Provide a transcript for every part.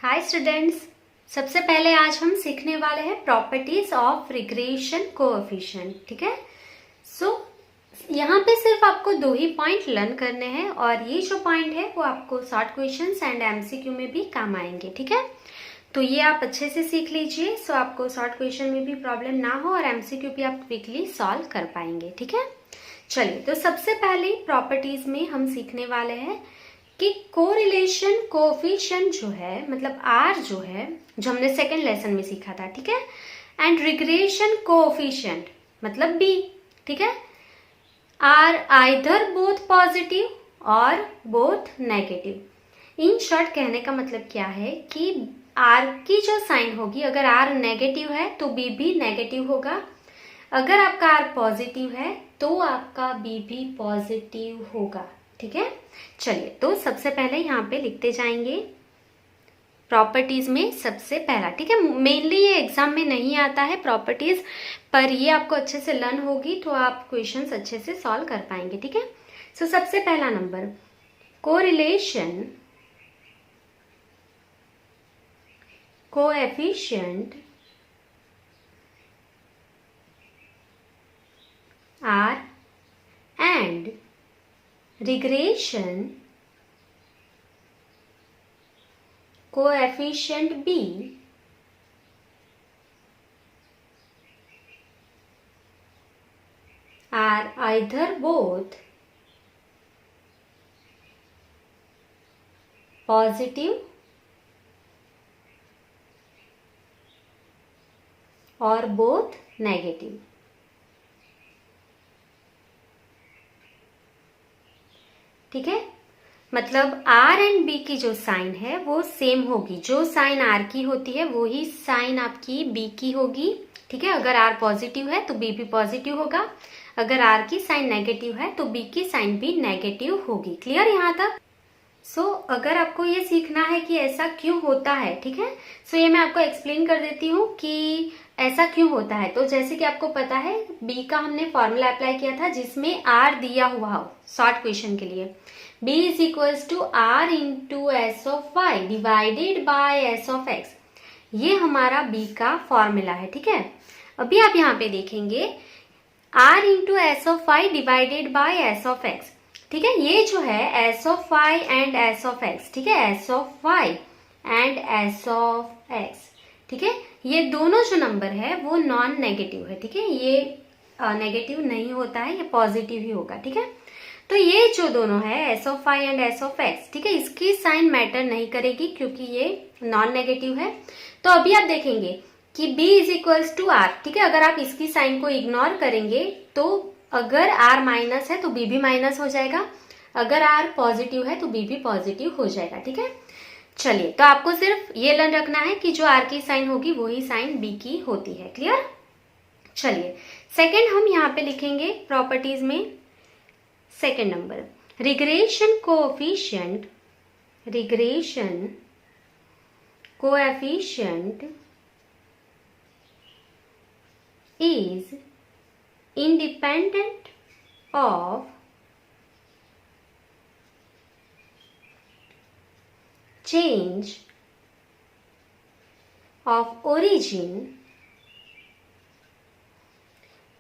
Hi students, सबसे पहले आज हम सीखने वाले हैं प्रॉपर्टीज ऑफ रिग्रेशन कोएफिशिएंट। ठीक है। यहाँ पे सिर्फ आपको दो ही पॉइंट लर्न करने हैं और ये जो पॉइंट है वो आपको शॉर्ट क्वेश्चंस एंड एमसीक्यू में भी काम आएंगे। ठीक है, तो ये आप अच्छे से सीख लीजिए सो आपको शॉर्ट क्वेश्चन में भी प्रॉब्लम ना हो और एमसीक्यू भी आप क्विकली सॉल्व कर पाएंगे। ठीक है, चलिए तो सबसे पहले प्रॉपर्टीज में हम सीखने वाले हैं कि कोरिलेशन कोएफिशिएंट जो है, मतलब आर जो है, जो हमने सेकेंड लेसन में सीखा था। ठीक है, एंड रिग्रेशन कोएफिशिएंट मतलब बी। ठीक है, आर आइदर बोथ पॉजिटिव और बोथ नेगेटिव। इन शॉर्ट कहने का मतलब क्या है कि आर की जो साइन होगी, अगर आर नेगेटिव है तो बी भी नेगेटिव होगा, अगर आपका आर पॉजिटिव है तो आपका बी भी पॉजिटिव होगा। ठीक है, चलिए तो सबसे पहले यहाँ पे लिखते जाएंगे प्रॉपर्टीज में सबसे पहला। ठीक है, मेनली ये एग्जाम में नहीं आता है प्रॉपर्टीज, पर ये आपको अच्छे से लर्न होगी तो आप क्वेश्चंस अच्छे से सॉल्व कर पाएंगे। ठीक है, सो सबसे पहला number, correlation coefficient R and regression coefficient B are either both positive or both negative। ठीक है, मतलब R एंड B की जो साइन है वो सेम होगी। जो साइन R की होती है वो ही साइन आपकी B की होगी। ठीक है, अगर R पॉजिटिव है तो B भी पॉजिटिव होगा, अगर R की साइन नेगेटिव है तो B की साइन भी नेगेटिव होगी। क्लियर यहाँ तक? अगर आपको ये सीखना है कि ऐसा क्यों होता है, ठीक है, ये मैं आपको एक्सप्लेन कर देती हूँ कि ऐसा क्यों होता है। तो जैसे कि आपको पता है B का हमने फॉर्मूला अप्लाई किया था जिसमें R दिया हुआ हो शॉर्ट क्वेश्चन के लिए, B is equals to R into S of Y divided by S of X. ये हमारा B का फॉर्मूला है। ठीक है, अभी आप यहाँ पे देखेंगे R into S of Y divided by S of X. ठीक है, ये जो है S of Y and S of X, ठीक है, S of Y and S of X. ठीक है, ये दोनों जो नंबर है वो नॉन नेगेटिव है। ठीक है, ये नेगेटिव नहीं होता है, ये पॉजिटिव ही होगा। ठीक है, तो ये जो दोनों है S of Y and S of X, ठीक है, इसकी साइन मैटर नहीं करेगी क्योंकि ये नॉन नेगेटिव है। तो अभी आप देखेंगे कि B is equals to R. ठीक है, अगर आप इसकी साइन को इग्नोर करेंगे तो अगर R माइनस है तो B भी माइनस हो जाएगा, अगर R पॉजिटिव है तो B भी पॉजिटिव हो जाएगा। ठीक है, चलिए तो आपको सिर्फ ये लर्न रखना है कि जो R की साइन होगी वही साइन B की होती है। क्लियर? चलिए सेकंड हम यहाँ पे लिखेंगे प्रॉपर्टीज में second number, regression coefficient is independent of change of origin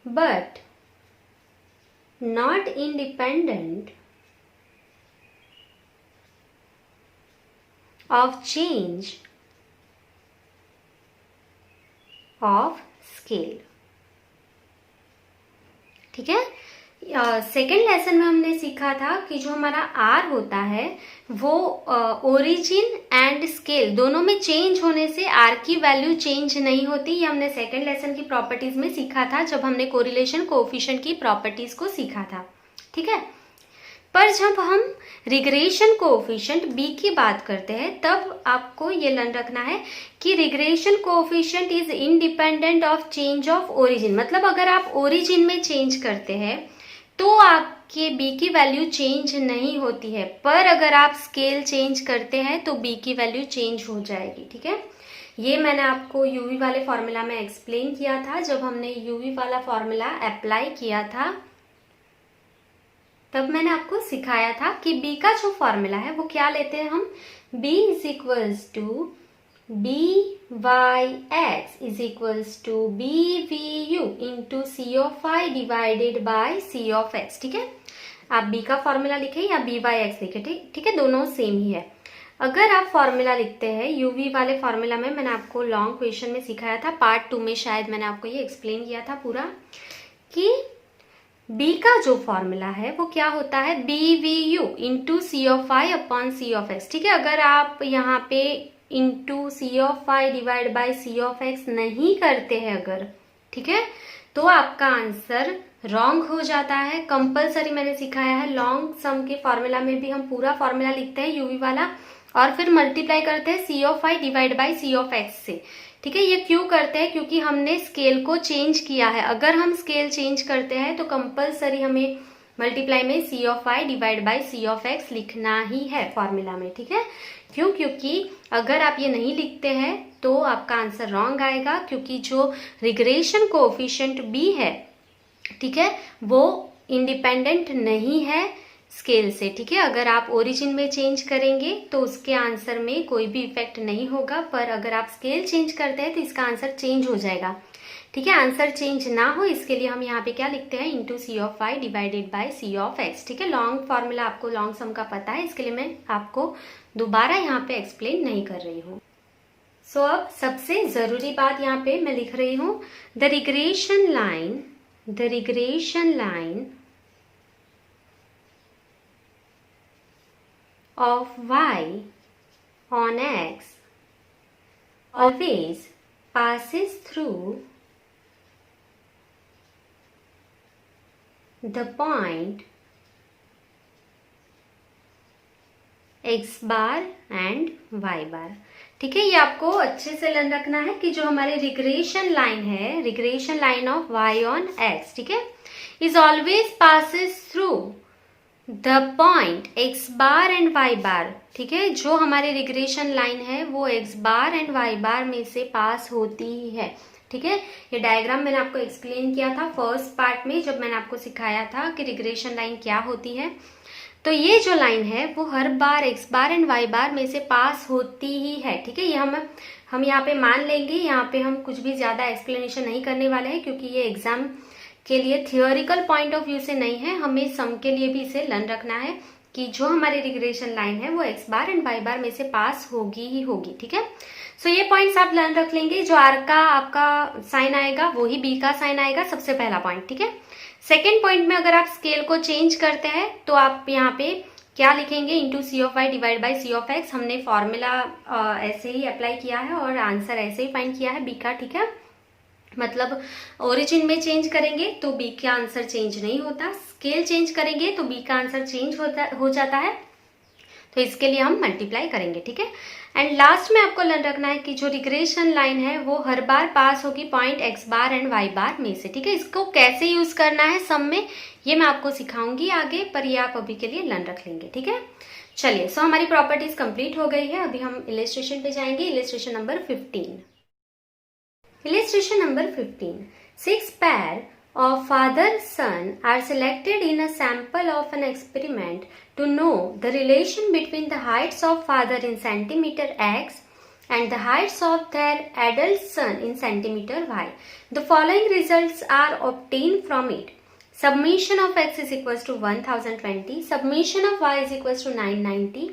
but not independent of change of scale। ठीक है, सेकेंड लेसन में हमने सीखा था कि जो हमारा आर होता है वो ओरिजिन एंड स्केल दोनों में चेंज होने से आर की वैल्यू चेंज नहीं होती। ये हमने सेकेंड लेसन की प्रॉपर्टीज में सीखा था जब हमने कोरिलेशन कोएफिशिएंट की प्रॉपर्टीज को सीखा था। ठीक है, पर जब हम रिग्रेशन कोएफिशिएंट बी की बात करते हैं तब आपको ये लर्न रखना है कि regression coefficient is independent of change of origin. मतलब अगर आप ओरिजिन में चेंज करते हैं तो आपके बी की वैल्यू चेंज नहीं होती है, पर अगर आप स्केल चेंज करते हैं तो बी की वैल्यू चेंज हो जाएगी। ठीक है, ये मैंने आपको यूवी वाले फॉर्मूला में एक्सप्लेन किया था। जब हमने यूवी वाला फॉर्मूला अप्लाई किया था तब मैंने आपको सिखाया था कि बी का जो फॉर्मूला है वो क्या लेते हैं हम, B is equals to B Y X is equals to B V U into C of I divided by C of X. ठीक है, आप बी का फॉर्मूला लिखे या बी वाई एक्स लिखे, ठीक है, दोनों सेम ही है। अगर आप फॉर्मूला लिखते हैं यूवी वाले फॉर्मूला में, मैंने आपको लॉन्ग क्वेश्चन में सिखाया था, पार्ट 2 में शायद मैंने आपको ये एक्सप्लेन किया था पूरा, कि बी का जो फॉर्मूला है वो क्या होता है, B V U into C of I upon C of X. ठीक है, अगर आप यहाँ पे into C of I divide by C of X नहीं करते हैं अगर, ठीक है, तो आपका आंसर रॉन्ग हो जाता है। कंपलसरी मैंने सिखाया है, लॉन्ग सम के फॉर्मूला में भी हम पूरा फॉर्मूला लिखते हैं यूवी वाला और फिर मल्टीप्लाई करते हैं C of I divide by C of X से। ठीक है, ये क्यों करते हैं, क्योंकि हमने स्केल को चेंज किया है। अगर हम स्केल चेंज करते हैं तो कंपलसरी हमें मल्टीप्लाई में C of I divide by C of X लिखना ही है फॉर्मूला में। ठीक है, क्यों, क्योंकि अगर आप ये नहीं लिखते हैं तो आपका आंसर रॉन्ग आएगा, क्योंकि जो रिग्रेशन कोएफिशिएंट बी है, ठीक है, वो इंडिपेंडेंट नहीं है स्केल से। ठीक है, अगर आप ओरिजिन में चेंज करेंगे तो उसके आंसर में कोई भी इफेक्ट नहीं होगा, पर अगर आप स्केल चेंज करते हैं तो इसका आंसर चेंज हो जाएगा। ठीक है, आंसर चेंज ना हो इसके लिए हम यहाँ पे क्या लिखते हैं, into C of I divided by C of X. ठीक है, लॉन्ग फॉर्मूला आपको लॉन्ग सम का पता है, इसके लिए मैं आपको दोबारा यहाँ पे एक्सप्लेन नहीं कर रही हूँ। सो अब सबसे जरूरी बात यहाँ पे मैं लिख रही हूँ, the regression line of y on x always passes through the point x bar and y bar। ठीक है, ये आपको अच्छे से लर्न रखना है कि जो हमारे रिग्रेशन लाइन है, regression line of y on x, ठीक है, is always passes through the point X bar and Y bar. ठीक है, जो हमारे रिग्रेशन लाइन है वो X bar and Y bar में से पास होती ही है। ठीक है, ये डायग्राम मैंने आपको एक्सप्लेन किया था फर्स्ट पार्ट में, जब मैंने आपको सिखाया था कि रिग्रेशन लाइन क्या होती है। तो ये जो लाइन है वो हर बार x bar and Y bar में से पास होती ही है। ठीक है, ये हम यहाँ पे मान लेंगे, यहाँ पे हम कुछ भी ज्यादा एक्सप्लेनेशन नहीं करने वाले हैं, क्योंकि ये एग्जाम के लिए थियोरिकल पॉइंट ऑफ व्यू से नहीं है, हमें सम के लिए भी इसे लर्न रखना है कि जो हमारी रिग्रेशन लाइन है वो X bar and Y bar में से पास होगी ही होगी। ठीक है, सो ये पॉइंट्स आप लर्न रख लेंगे। जो आर का आपका साइन आएगा वो ही बी का साइन आएगा, सबसे पहला पॉइंट। ठीक है, सेकेंड पॉइंट में अगर आप स्केल को चेंज करते हैं तो आप यहाँ पे क्या लिखेंगे, into C of Y divide by C of X. हमने फॉर्मूला ऐसे ही अप्लाई किया है और आंसर ऐसे ही फाइंड किया है बी का। ठीक है, मतलब ओरिजिन में चेंज करेंगे तो बी का आंसर चेंज नहीं होता, स्केल चेंज करेंगे तो बी का आंसर चेंज हो जाता है, तो इसके लिए हम मल्टीप्लाई करेंगे। ठीक है, एंड लास्ट में आपको लर्न रखना है कि जो रिग्रेशन लाइन है वो हर बार पास होगी point X bar and Y bar में से। ठीक है, इसको कैसे यूज करना है सम में ये मैं आपको सिखाऊंगी आगे, पर ये आप अभी के लिए लर्न रख लेंगे। ठीक है, चलिए, सो हमारी प्रॉपर्टीज कंप्लीट हो गई है। अभी हम इलिस्ट्रेशन पे जाएंगे, illustration number 15। Illustration number 15. 6 pair of father-son are selected in a sample of an experiment to know the relation between the heights of father in centimeter x and the heights of their adult son in centimeter y. The following results are obtained from it. Summation of x is equals to 1020. Summation of y is equals to 990.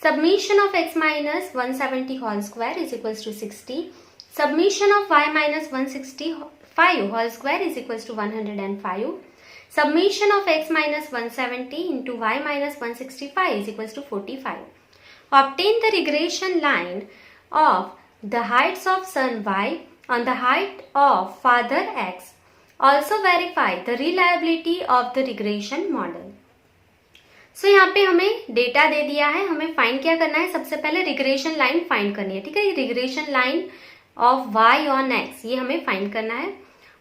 Summation of x minus 170 whole square is equals to 60. Summation of y minus 165 whole square is equals to 105. Summation of x minus 170 into y minus 165 is equals to 45. Obtain the regression line of the heights of son y on the height of father x. Also verify the reliability of the regression model. सो यहाँ पे हमें data दे दिया है, हमें find क्या करना है, सबसे पहले रिग्रेशन लाइन फाइंड करनी है। ठीक है, ये regression line of y on x ये हमें फाइंड करना है।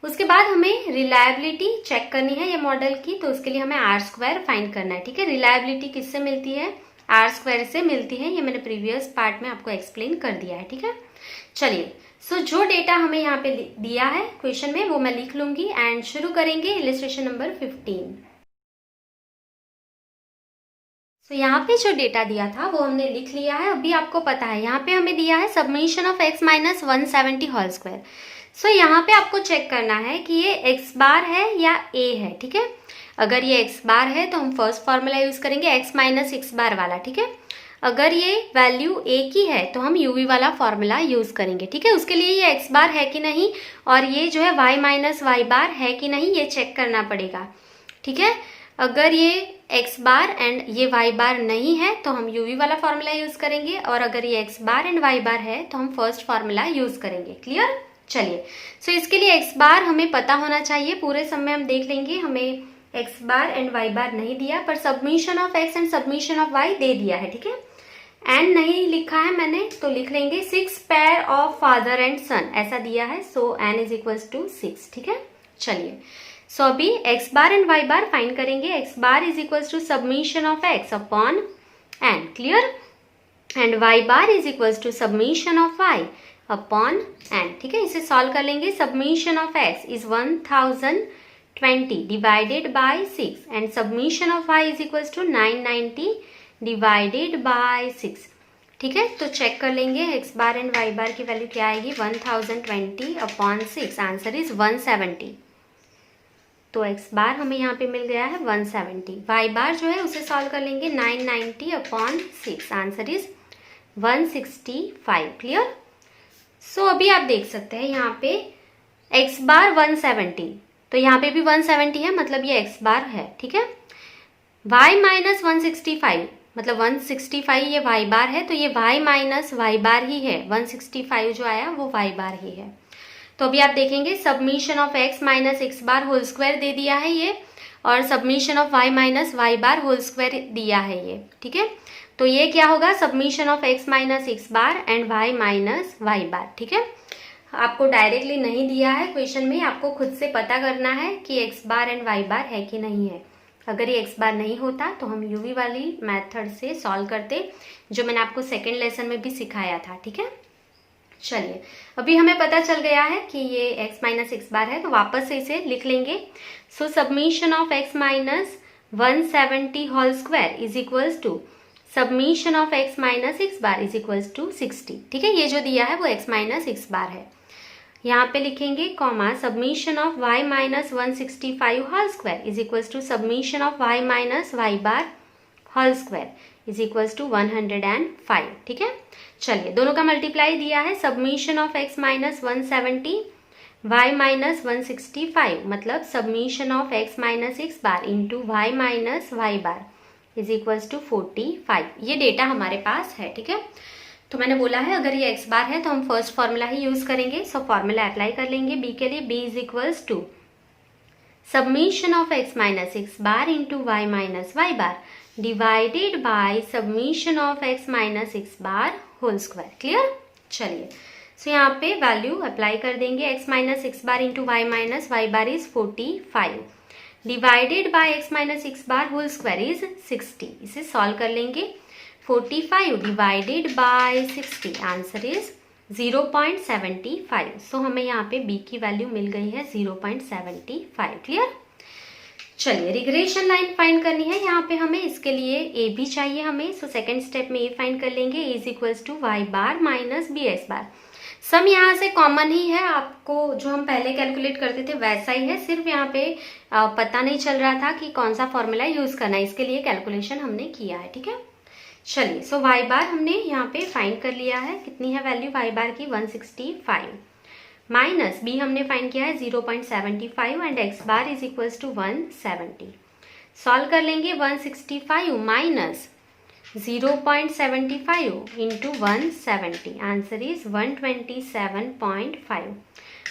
उसके बाद हमें रिलायबिलिटी चेक करनी है ये मॉडल की, तो उसके लिए हमें आर स्क्वायर फाइंड करना है। ठीक है, रिलायबिलिटी किससे मिलती है, आर स्क्वायर से मिलती है, ये मैंने प्रीवियस पार्ट में आपको एक्सप्लेन कर दिया है। ठीक है, चलिए, सो जो डेटा हमें यहाँ पे दिया है क्वेश्चन में वो मैं लिख लूंगी एंड शुरू करेंगे इलिस्ट्रेशन नंबर 15। यहाँ पे जो डेटा दिया था वो हमने लिख लिया है। अभी आपको पता है यहाँ पे हमें दिया है submission of x minus 170 whole square. So यहाँ पे आपको चेक करना है कि ये x बार है या a है, ठीक है। अगर ये x बार है तो हम फर्स्ट फॉर्मूला यूज करेंगे x माइनस x बार वाला, ठीक है। अगर ये वैल्यू a की है तो हम uv वाला फॉर्मूला यूज करेंगे, ठीक है। उसके लिए ये x बार है कि नहीं और ये जो है y माइनस y बार है कि नहीं ये चेक करना पड़ेगा, ठीक है। अगर ये x बार एंड ये y बार नहीं है तो हम uv वाला फॉर्मूला यूज करेंगे, और अगर ये x बार एंड y बार है तो हम फर्स्ट फॉर्मूला यूज करेंगे। क्लियर? चलिए, सो इसके लिए x बार हमें पता होना चाहिए। पूरे समय हम देख लेंगे, हमें x बार एंड y बार नहीं दिया, पर submission of x and submission of y दे दिया है, ठीक है। एन नहीं लिखा है मैंने तो लिख लेंगे 6 pair of father and son, ऐसा दिया है। So n is equals to 6, ठीक है। चलिए, सो अभी x bar and y bar find करेंगे। x bar is equals to submission of x upon n, clear, and y bar is equals to submission of y upon n, ठीक है। इसे solve कर लेंगे। Submission of x is 1020 divided by 6 and submission of y is equals to 990 divided by 6, ठीक है। तो check कर लेंगे x bar and y bar की वैल्यू क्या आएगी। 1020 अपॉन 6, आंसर इज 170। तो x बार हमें यहाँ पे मिल गया है 170। y बार जो है उसे सॉल्व कर लेंगे 990 अपॉन 6, आंसर इज 165। क्लियर? सो अभी आप देख सकते हैं यहाँ पे x बार 170, तो यहाँ पे भी 170 है, मतलब ये x बार है, ठीक है। y माइनस 165 मतलब 165 ये y बार है, तो ये y माइनस y बार ही है। 165 जो आया वो y बार ही है। तो अभी आप देखेंगे submission of x minus x bar whole square दे दिया है ये, और submission of y minus y bar whole square दिया है ये, ठीक है। तो ये क्या होगा, submission of x minus x bar and y minus y bar, ठीक है। आपको डायरेक्टली नहीं दिया है क्वेश्चन में, आपको खुद से पता करना है कि x बार एंड y बार है कि नहीं है। अगर ये x बार नहीं होता तो हम यूवी वाली मेथड से सॉल्व करते, जो मैंने आपको सेकेंड लेसन में भी सिखाया था, ठीक है। चलिए, अभी हमें पता चल गया है कि ये x माइनस x बार है, तो वापस से इसे लिख लेंगे। So submission of x minus 170 whole square is equals to submission of x minus x bar is equals to 60, ठीक है। ये जो दिया है वो x माइनस x बार है। यहाँ पे लिखेंगे comma submission of y minus 165 whole square is equals to submission of y minus y bar whole square is equals to 105, ठीक है। चलिए, दोनों का मल्टीप्लाई दिया है। Submission of x minus 170 y minus 165 मतलब submission of x minus x bar into y minus y bar is equals to 45। ये data हमारे पास है, ठीक है। तो मैंने बोला है अगर ये x बार है तो हम फर्स्ट फॉर्मूला ही यूज करेंगे। सो फॉर्मूला अप्लाई कर लेंगे b के लिए। b is equals to submission of x minus x bar into y minus y bar divided by submission of x minus x bar whole square. Clear? चलिए, so यहाँ पे value apply कर देंगे। x minus x bar into y minus y bar is 45 divided by x minus x bar whole square is 60। इसे solve कर लेंगे। 45 divided by 60, answer is 0.75। सो हमें यहाँ पे b की वैल्यू मिल गई है 0.75। क्लियर? चलिए, रिग्रेशन लाइन फाइंड करनी है यहाँ पे हमें। इसके लिए a भी चाहिए हमें। सो सेकेंड स्टेप में a फाइंड कर लेंगे। a is equals to y bar minus B X bar. सम यहाँ से कॉमन ही है, आपको जो हम पहले कैलकुलेट करते थे वैसा ही है, सिर्फ यहाँ पे पता नहीं चल रहा था कि कौन सा फॉर्मूला यूज करना है, इसके लिए कैलकुलेशन हमने किया है, ठीक है। चलिए, सो y बार हमने यहाँ पे फाइंड कर लिया है। कितनी है वैल्यू y बार की? 165 माइनस b हमने फाइंड किया है 0.75 and x bar is equals to 170। Solve कर लेंगे। 165 minus 0.75 into 170, answer is 127.5।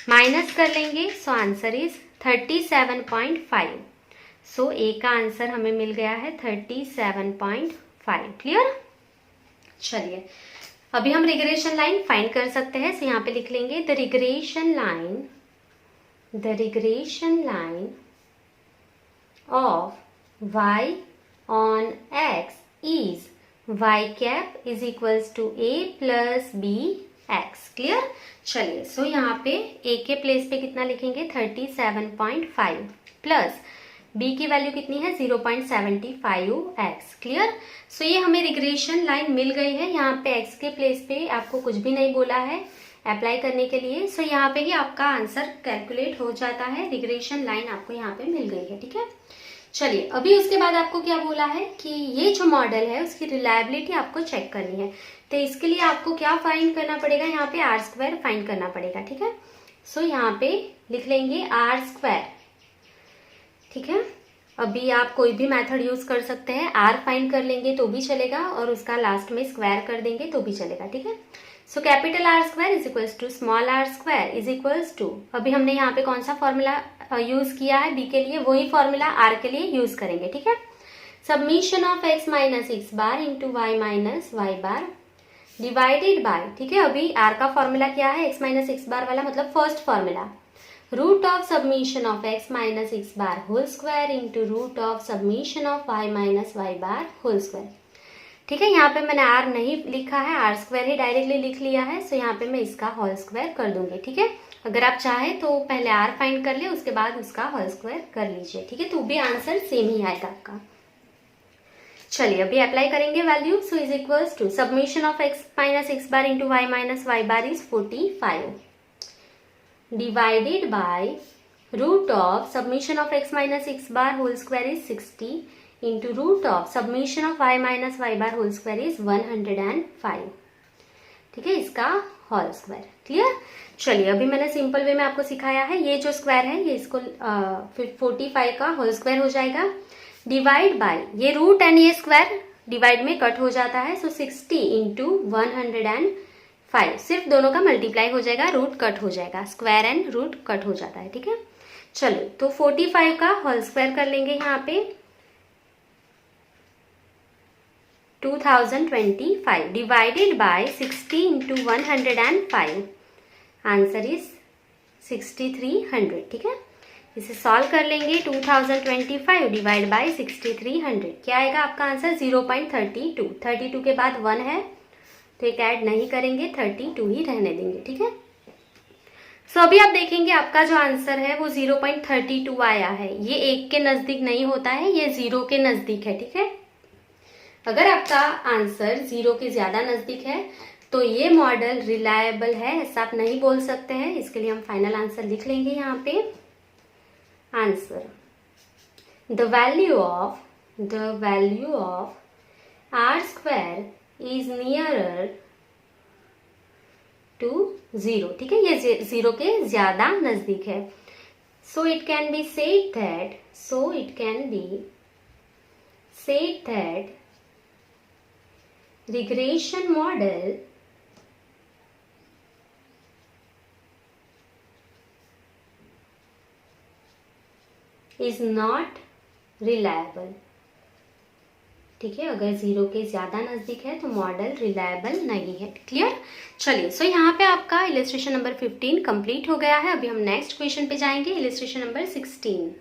Minus कर लेंगे, so answer is 37.5। So a का आंसर हमें मिल गया है 37.5। क्लियर? चलिए, अभी हम रिग्रेशन लाइन फाइंड कर सकते हैं। सो यहाँ पे लिख लेंगे the regression line of y on x is y cap is equals to a plus B X. Clear? चलिए, सो यहाँ पे a के प्लेस पे कितना लिखेंगे? 37.5 प्लस b की वैल्यू कितनी है 0.75x। क्लियर। सो ये हमें रिग्रेशन लाइन मिल गई है। यहाँ पे x के प्लेस पे आपको कुछ भी नहीं बोला है अप्लाई करने के लिए। सो यहाँ पे ही आपका आंसर कैलकुलेट हो जाता है। रिग्रेशन लाइन आपको यहाँ पे मिल गई है। ठीक है, चलिए अभी उसके बाद आपको क्या बोला है कि ये जो मॉडल है उसकी रिलायबिलिटी आपको चेक करनी है। तो इसके लिए आपको क्या फाइंड करना पड़ेगा, यहाँ पे आर स्क्वायर फाइंड करना पड़ेगा। ठीक है, सो यहाँ पे लिख लेंगे आर स्क्वायर। ठीक है, अभी आप कोई भी मेथड यूज कर सकते हैं। आर फाइंड कर लेंगे तो भी चलेगा और उसका लास्ट में स्क्वायर कर देंगे तो भी चलेगा। ठीक है, so capital R square is equals to small R square is equals to, अभी हमने यहाँ पे कौन सा फॉर्मूला यूज किया है बी के लिए, वही फॉर्मूला आर के लिए यूज करेंगे। ठीक है, submission of x minus x bar into y minus y bar divided by, ठीक है, अभी आर का फॉर्मूला क्या है एक्स माइनस एक्स बार वाला, मतलब first formula, root of summation of x minus x bar whole square into root of summation of y minus y bar whole square. ठीक है, यहाँ पे मैंने आर नहीं लिखा है, आर स्क्वायर ही डायरेक्टली लिख लिया है। सो यहाँ पे मैं इसका होल स्क्वायर कर दूंगी। ठीक है, अगर आप चाहे तो पहले आर फाइंड कर ले, उसके बाद उसका होल स्क्वायर कर लीजिए। ठीक है, तो भी आंसर सेम ही आएगा आपका। चलिए अभी अप्लाई करेंगे value. So is equals to submission of x minus x bar into y minus y bar is 45 divided by root of summation of x minus x bar whole square is 60 into root of summation of y minus y bar whole square is 105। ठीक है, इसका whole square. Clear. चलिए अभी मैंने simple way में आपको सिखाया है, ये जो स्क्वायर है ये इसको 45 का होल स्क्वायर हो जाएगा डिवाइड बाय, ये रूट एंड ये स्क्वायर डिवाइड में कट हो जाता है। सो 60 इंटू 105, सिर्फ दोनों का मल्टीप्लाई हो जाएगा, रूट कट हो जाएगा, स्क्वायर एंड रूट कट हो जाता है। ठीक है, चलिए तो 45 का होल स्क्वायर कर लेंगे यहाँ पे 2025 divided by 60 into 105, answer is 6300। ठीक है, इसे सॉल्व कर लेंगे 2025 डिवाइड बाय 6300, क्या आएगा आपका आंसर 0.32। 32 के बाद 1 है तो एक ऐड नहीं करेंगे, 32 ही रहने देंगे। ठीक है, सो अभी आप देखेंगे आपका जो आंसर है वो 0.32 आया है। ये 1 के नजदीक नहीं होता है, ये 0 के नजदीक है। ठीक है, अगर आपका आंसर 0 के ज्यादा नजदीक है तो ये मॉडल रिलायबल है, ऐसा आप नहीं बोल सकते हैं। इसके लिए हम फाइनल आंसर लिख लेंगे यहाँ पे। Answer, the value of r square is nearer to 0। ठीक है, ये 0 के ज्यादा नजदीक है। So it can be said that regression model is not reliable। ठीक है, अगर 0 के ज्यादा नजदीक है तो मॉडल रिलायबल नहीं है। क्लियर। चलिए सो यहाँ पे आपका इलिस्ट्रेशन नंबर 15 कंप्लीट हो गया है। अभी हम नेक्स्ट क्वेश्चन पे जाएंगे, illustration number 16।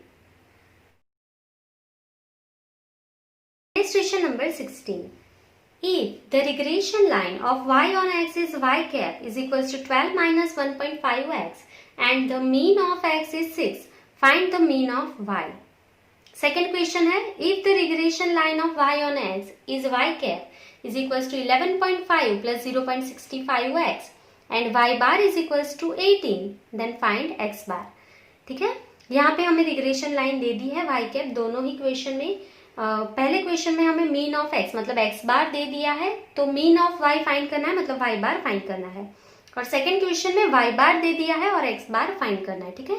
Illustration number 16, if the regression line of y on x is y cap is equals to 12 minus 1.5x and the mean of x is 6, find the mean of y। Second question है, if the regression line of y on x is y cap is equals to 11.5 plus 0.65x and y bar is equals to 18, then find x bar। ठीक है, यहाँ पे हमें regression line दे दी है y cap दोनों ही question में। पहले question में हमें मीन ऑफ एक्स मतलब एक्स बार दे दिया है, तो मीन ऑफ वाई फाइंड करना है, मतलब वाई बार फाइंड करना है। और सेकंड क्वेश्चन में वाई बार दे दिया है और एक्स बार फाइंड करना है। ठीक है,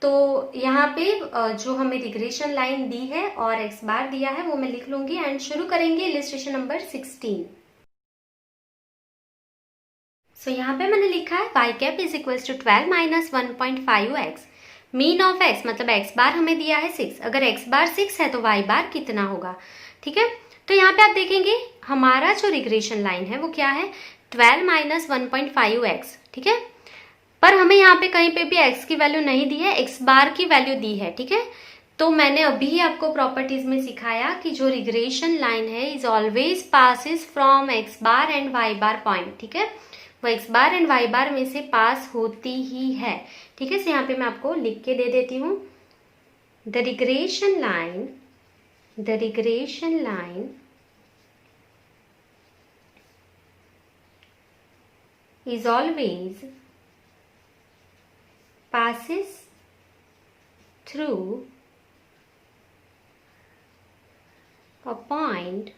तो यहाँ पे जो हमें रिग्रेशन लाइन दी है और एक्स बार दिया है वो मैं लिख लूंगी एंड शुरू करेंगे इलिस्ट्रेशन नंबर 16। सो यहाँ पे मैंने लिखा है y cap is equals to 12 minus 1.5x, mean of x मतलब एक्स बार हमें दिया है 6, अगर एक्स बार 6 है तो वाई बार कितना होगा। ठीक है, तो यहाँ पे आप देखेंगे हमारा जो रिग्रेशन लाइन है वो क्या है 12 माइनस 1.5x। ठीक है, पर हमें यहाँ पे कहीं पे भी x की वैल्यू नहीं दी है, x बार की वैल्यू दी है। ठीक है, तो मैंने अभी आपको प्रॉपर्टीज में सिखाया कि जो रिग्रेशन लाइन है is always passes from x bar and y bar point. ठीक है, वो x बार एंड y बार में से पास होती ही है। ठीक है, यहाँ पे मैं आपको लिख के दे देती हूँ। the regression line is always passes through a point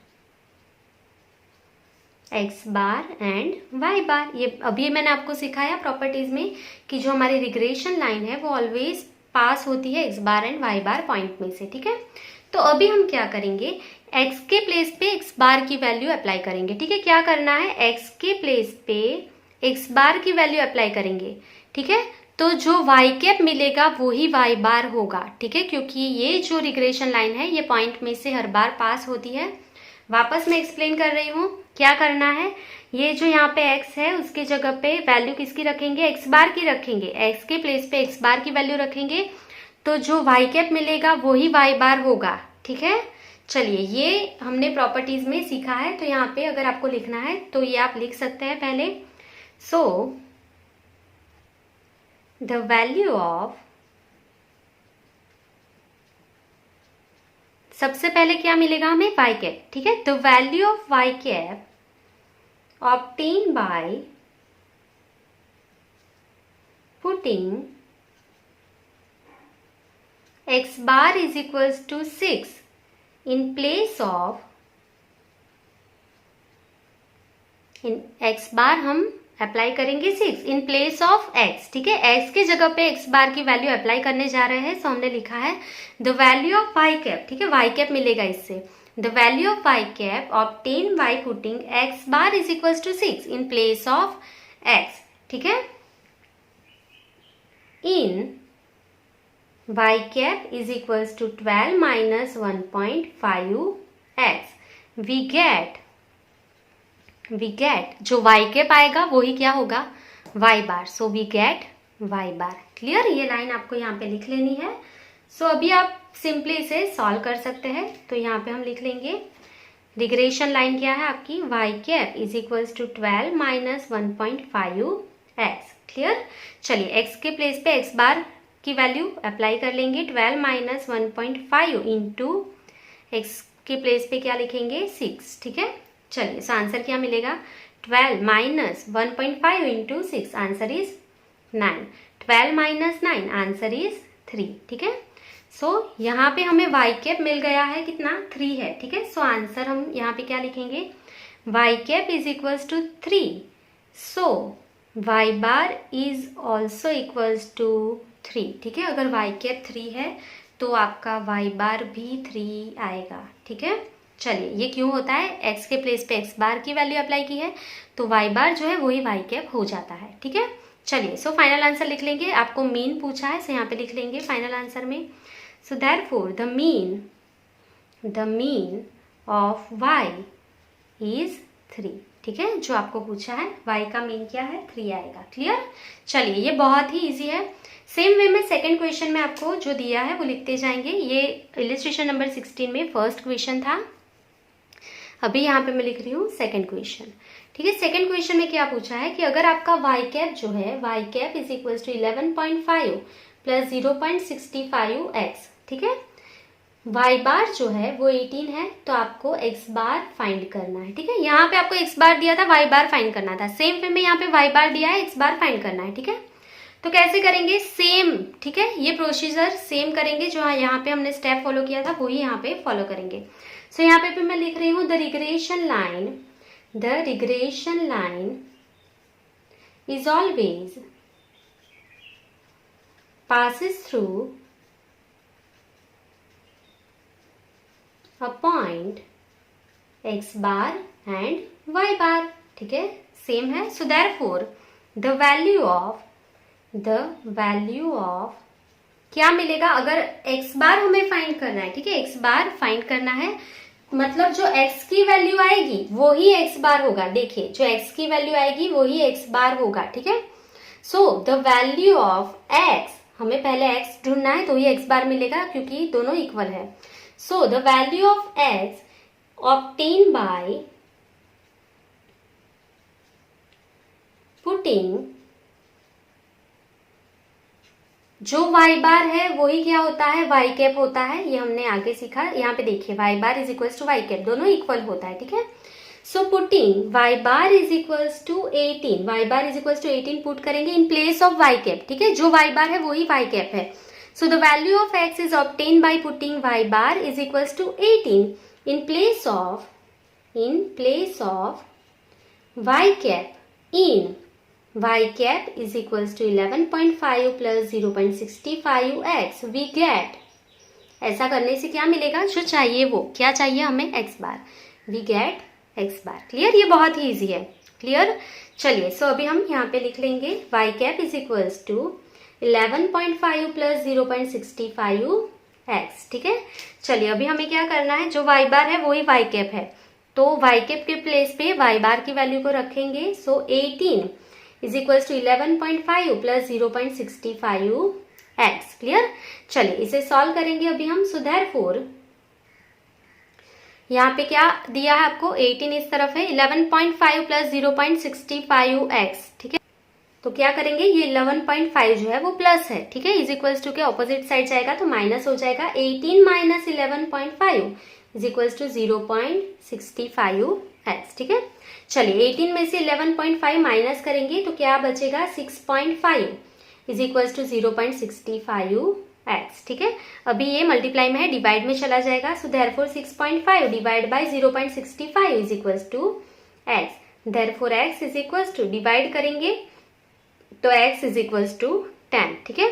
x bar and y बार। ये अभी मैंने आपको सिखाया प्रॉपर्टीज में कि जो हमारी रिग्रेशन लाइन है वो ऑलवेज पास होती है x bar and y bar point में से, ठीक है। तो अभी हम क्या करेंगे, x के प्लेस पे x बार की वैल्यू अप्लाई करेंगे, ठीक है। क्या करना है, x के प्लेस पे x बार की वैल्यू अप्लाई करेंगे, ठीक है। तो जो y कैप मिलेगा वो ही y बार होगा, ठीक है, क्योंकि ये जो रिग्रेशन लाइन है ये पॉइंट में से हर बार पास होती है। वापस मैं एक्सप्लेन कर रही हूँ क्या करना है। ये जो यहाँ पे x है उसके जगह पे वैल्यू किसकी रखेंगे, x बार की रखेंगे। x के प्लेस पे x बार की वैल्यू रखेंगे तो जो y कैप मिलेगा वो ही y बार होगा, ठीक है। चलिए, ये हमने प्रॉपर्टीज में सीखा है, तो यहाँ पे अगर आपको लिखना है तो ये आप लिख सकते हैं पहले। सो the value of, सबसे पहले क्या मिलेगा हमें, y कैप, ठीक है। the value of y cap obtained by putting x bar is equals to 6 in place of, in x बार हम अप्लाई करेंगे 6 इन प्लेस ऑफ x, ठीक है। x के जगह पे x बार की वैल्यू अप्लाई करने जा रहे हैं, सो हमने लिखा है the value of y cap, ठीक है। y कैप मिलेगा इससे, the value of y cap obtain by putting x bar is equals to 6 in place of x, ठीक है। In y cap is equals to 12 minus 1.5x, we get जो y cap आएगा वो ही क्या होगा, y bar. So we get y bar. Clear, ये line आपको यहाँ पे लिख लेनी है। सो अभी आप सिंपली इसे सॉल्व कर सकते हैं। तो यहाँ पे हम लिख लेंगे रिग्रेशन लाइन क्या है आपकी, y cap is equals to 12 minus 1.5x। Clear, चलिए x के प्लेस पे x बार की वैल्यू अप्लाई कर लेंगे, 12 माइनस 1.5 इंटू x के प्लेस पे क्या लिखेंगे, 6, ठीक है। चलिए, सो आंसर क्या मिलेगा, 12 minus 1.5 into 6, answer is 9। 12 minus 9, answer is 3, ठीक है। सो यहाँ पे हमें y कैप मिल गया है, कितना, 3 है, ठीक है। सो आंसर हम यहाँ पे क्या लिखेंगे, y cap is equals to 3, so y bar is also equals to 3, ठीक है। अगर y कैप 3 है तो आपका y बार भी 3 आएगा, ठीक है। चलिए, ये क्यों होता है, x के प्लेस पे x बार की वैल्यू अप्लाई की है तो y बार जो है वही y कैप हो जाता है, ठीक है। चलिए, सो फाइनल आंसर लिख लेंगे। आपको मीन पूछा है, सो यहाँ पे लिख लेंगे फाइनल आंसर में। So therefore the mean of y is 3, ठीक है। जो आपको पूछा है y का मीन क्या है, 3 आएगा। क्लियर, चलिए, ये बहुत ही इजी है। सेम वे में सेकंड क्वेश्चन में आपको जो दिया है वो लिखते जाएंगे। ये इलिस्ट्रेशन नंबर 16 में फर्स्ट क्वेश्चन था, अभी यहाँ पे मैं लिख रही हूँ सेकंड क्वेश्चन, ठीक है। सेकंड क्वेश्चन में क्या पूछा है कि अगर आपका y कैप जो है, y cap is equals to 11.5 plus 0.65x, ठीक है। y बार जो है वो 18 है, तो आपको x बार फाइंड करना है, ठीक है। यहाँ पे आपको x बार दिया था, y बार फाइंड करना था। सेम वे में यहाँ पे y बार दिया है, x बार फाइंड करना है, ठीक है। तो कैसे करेंगे, सेम, ठीक है, ये प्रोसीजर सेम करेंगे, जो यहाँ पे हमने स्टेप फॉलो किया था वही यहाँ पे फॉलो करेंगे। सो यहाँ पे मैं लिख रही हूँ the regression line is always passes through a point x bar and y bar, ठीक है, सेम है। So therefore the value of क्या मिलेगा, अगर x बार हमें फाइंड करना है, ठीक है, x बार फाइंड करना है, मतलब जो x की वैल्यू आएगी वो ही x बार होगा। देखिए, जो x की वैल्यू आएगी वो ही x बार होगा, ठीक है। So the value of x, हमें पहले x ढूंढना है तो ही x बार मिलेगा क्योंकि दोनों इक्वल है। So the value of x obtain by putting जो वाई बार है वही क्या होता है, वाई कैप होता है। ये हमने आगे सीखा। यहाँ पे देखिए Y bar is equal to Y cap, दोनों इक्वल होता है, ठीक है। So putting Y bar is equal to 18, Y bar is equal to 18 put करेंगे in place of Y cap, ठीक है। जो वाई बार है वही वाई कैप है। So the value of x is obtain by putting Y bar is equal to 18 in place of Y cap in y cap is equals to 11.5 plus 0.65x we get, ऐसा करने से क्या मिलेगा, जो चाहिए वो क्या चाहिए हमें, x bar, we get x bar. Clear, ये बहुत ही इजी है। क्लियर, चलिए सो अभी हम यहाँ पे लिख लेंगे y cap is equals to 11.5 plus 0.65x, ठीक है। चलिए अभी हमें क्या करना है, जो y बार है वही y cap है, तो y cap के प्लेस पे y बार की वैल्यू को रखेंगे। So 18 is equals to 11.5 plus 0.65x। Clear, चलिए इसे सॉल्व करेंगे अभी हम। सो देयरफॉर यहाँ पे क्या दिया है आपको, 18 इस तरफ है, 11.5 प्लस 0.65x, ठीक है। तो क्या करेंगे, ये 11.5 जो है वो प्लस है, ठीक है, इज इक्वल्स टू के ऑपोजिट साइड जाएगा तो माइनस हो जाएगा। 18 minus 11.5 is equals to 0.65x, ठीक है। चलिए 18 में से 11.5 माइनस करेंगे तो क्या बचेगा, 6.5 इज इक्वल्स टू 0.65x, ठीक है। अभी ये मल्टीप्लाई में है, डिवाइड में चला जाएगा। So therefore 6.5 divide by 0.65 is equals to x, therefore x is equals to, divide करेंगे तो x इज इक्वल्स टू 10, ठीक है।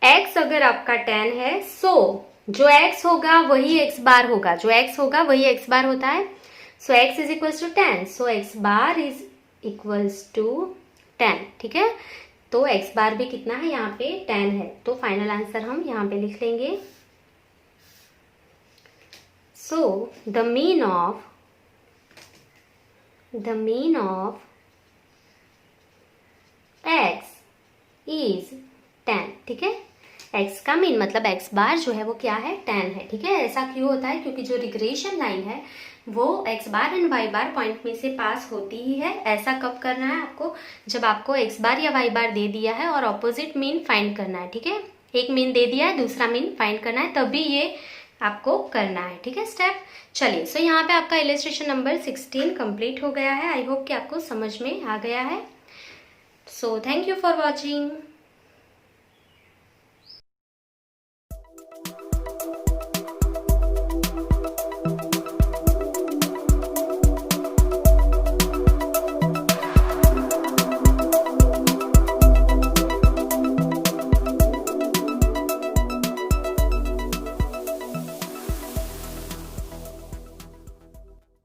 x अगर आपका 10 है, सो जो x होगा वही x बार होगा, जो x होगा वही x बार होता है। So x is equals to 10, so x bar is equals to 10, ठीक है। तो x बार भी कितना है, यहाँ पे 10 है, तो फाइनल आंसर हम यहाँ पे लिख लेंगे। So the mean of x is 10, ठीक है। x का मीन मतलब x बार जो है वो क्या है, 10 है, ठीक है। ऐसा क्यों होता है, क्योंकि जो रिग्रेशन लाइन है वो x bar and y bar point में से पास होती ही है। ऐसा कब करना है आपको, जब आपको x बार या y बार दे दिया है और ऑपोजिट मीन फाइंड करना है, ठीक है। एक मीन दे दिया है, दूसरा मीन फाइंड करना है, तभी ये आपको करना है, ठीक है, स्टेप। चलिए सो यहाँ पे आपका इलस्ट्रेशन नंबर 16 कंप्लीट हो गया है। आई होप कि आपको समझ में आ गया है। So thank you for watching.